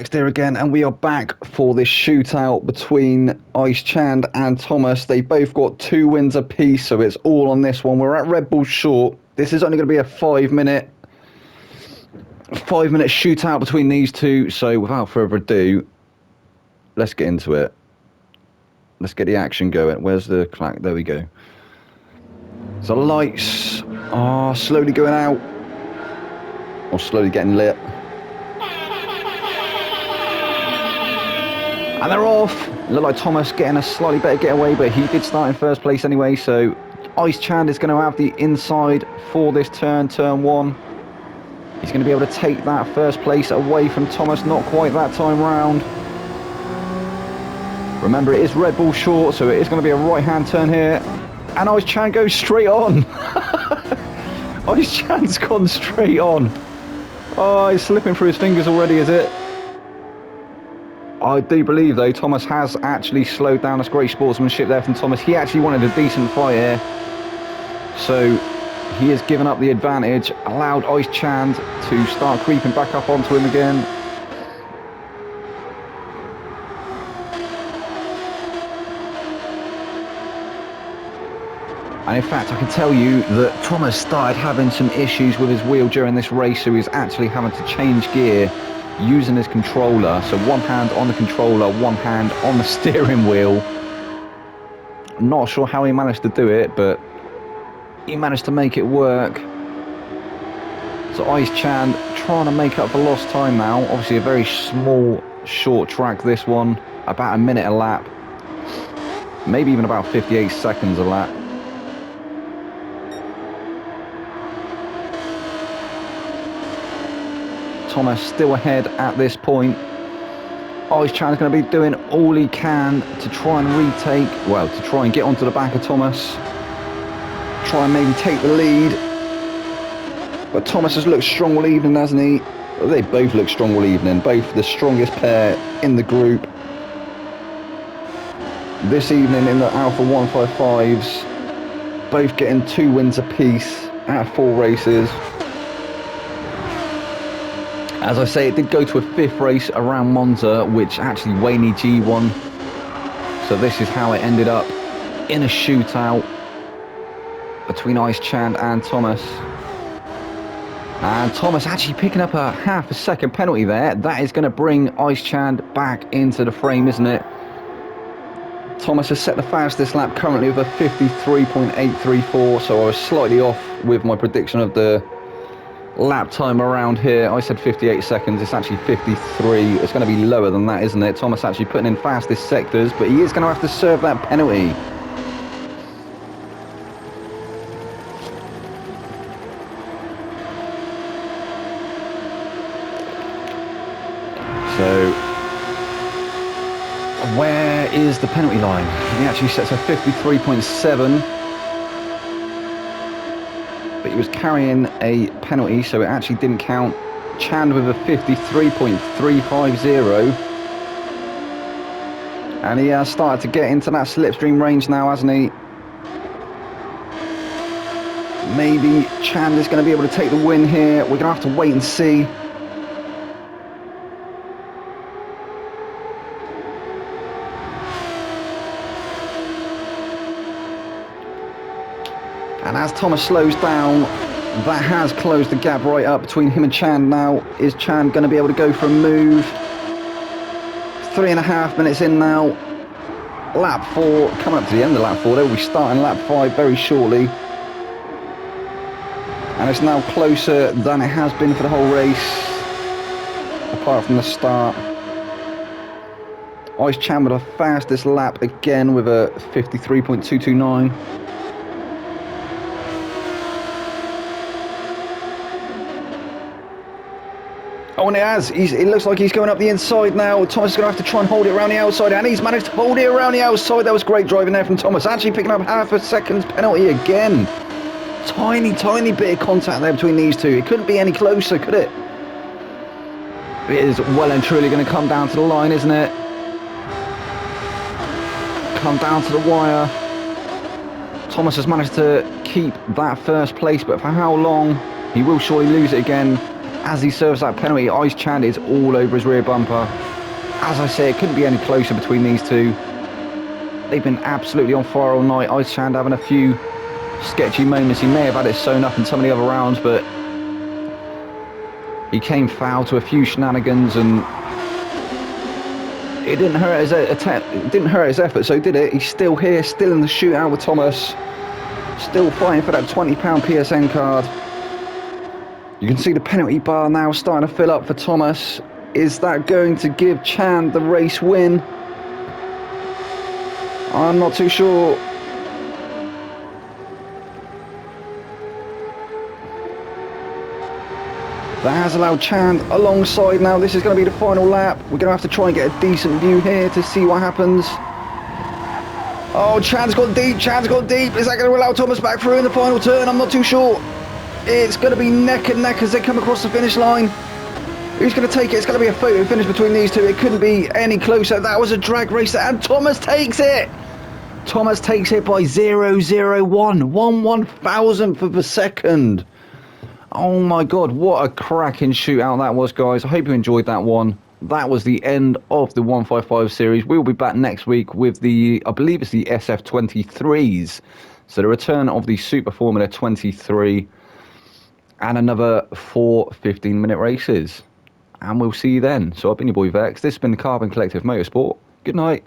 There again, and we are back for this shootout between Ice Chand and Thomas. They both got 2 wins apiece, so it's all on this one. We're at Red Bull Short. This is only going to be a 5-minute shootout between these two. So without further ado, let's get into it. Let's get the action going. Where's the clack? There we go. So the lights are slowly going out, or slowly getting lit. And they're off. Look like Thomas getting a slightly better getaway, but he did start in first place anyway. So Ice Chand is going to have the inside for this turn 1. He's going to be able to take that first place away from Thomas. Not quite that time round. Remember, it is Red Bull Short, so it is going to be a right-hand turn here. And Ice Chand goes straight on. Ice Chand's gone straight on. Oh, he's slipping through his fingers already, is it? I do believe, though, Thomas has actually slowed down. That's great sportsmanship there from Thomas. He actually wanted a decent fight here. So he has given up the advantage, allowed Ice Chand to start creeping back up onto him again. And in fact, I can tell you that Thomas started having some issues with his wheel during this race, so he's actually having to change gear using his controller. So one hand on the controller, one hand on the steering wheel. I'm not sure how he managed to do it, but he managed to make it work. So Ice Chand trying to make up for lost time now. Obviously a very small, short track, this one. About a minute a lap. Maybe even about 58 seconds a lap. Thomas still ahead at this point. Ice Chand's going to be doing all he can to try and retake, well, to try and get onto the back of Thomas. Try and maybe take the lead. But Thomas has looked strong all evening, hasn't he? Well, they both look strong all evening. Both the strongest pair in the group. This evening in the Alfa 155s. Both getting 2 wins apiece out of 4 races. As I say, it did go to a 5th race around Monza, which actually Wayne G won. So this is how it ended up in a shootout between Ice Chand and Thomas. And Thomas actually picking up a half a second penalty there. That is going to bring Ice Chand back into the frame, isn't it? Thomas has set the fastest lap currently with a 53.834, so I was slightly off with my prediction of the lap time around here. I said 58 seconds, it's actually 53. It's going to be lower than that, isn't it? Thomas actually putting in fastest sectors, but he is going to have to serve that penalty. So where is the penalty line? He actually sets a 53.7. But he was carrying a penalty, so it actually didn't count. Chand with a 53.350. And he has started to get into that slipstream range now, hasn't he? Maybe Chand is going to be able to take the win here. We're going to have to wait and see. And as Thomas slows down, that has closed the gap right up between him and Chand now. Is Chand going to be able to go for a move? 3.5 minutes in now. Lap 4, coming up to the end of lap 4. They will be starting lap 5 very shortly. And it's now closer than it has been for the whole race, apart from the start. Ice Chand with the fastest lap again with a 53.229. Oh, and it has. It looks like he's going up the inside now. Thomas is going to have to try and hold it around the outside, and he's managed to hold it around the outside. That was great driving there from Thomas. Actually picking up half a second's penalty again. Tiny bit of contact there between these two. It couldn't be any closer, could it? It is well and truly going to come down to the line, isn't it? Come down to the wire. Thomas has managed to keep that first place, but for how long? He will surely lose it again. As he serves that penalty, Ice Chand is all over his rear bumper. As I say, it couldn't be any closer between these two. They've been absolutely on fire all night. Ice Chand having a few sketchy moments. He may have had it sewn up in some of the other rounds, but he came foul to a few shenanigans, and it didn't hurt his attempt. It didn't hurt his effort, so did it? He's still here, still in the shootout with Thomas, still fighting for that £20 PSN card. You can see the penalty bar now starting to fill up for Thomas. Is that going to give Chand the race win? I'm not too sure. That has allowed Chand alongside now. This is going to be the final lap. We're going to have to try and get a decent view here to see what happens. Oh, Chand's gone deep. Chand's gone deep. Is that going to allow Thomas back through in the final turn? I'm not too sure. It's going to be neck and neck as they come across the finish line. Who's going to take it? It's going to be a photo finish between these two. It couldn't be any closer. That was a drag race, and Thomas takes it. Thomas takes it by 0.001. 1/1000th of a second. Oh my God, what a cracking shootout that was, guys. I hope you enjoyed that one. That was the end of the 155 series. We'll be back next week with the, I believe it's the SF23s. So the return of the Super Formula 23 and another 4 15-minute races. And we'll see you then. So I've been your boy Vex. This has been the Carbon Collective Motorsport. Good night.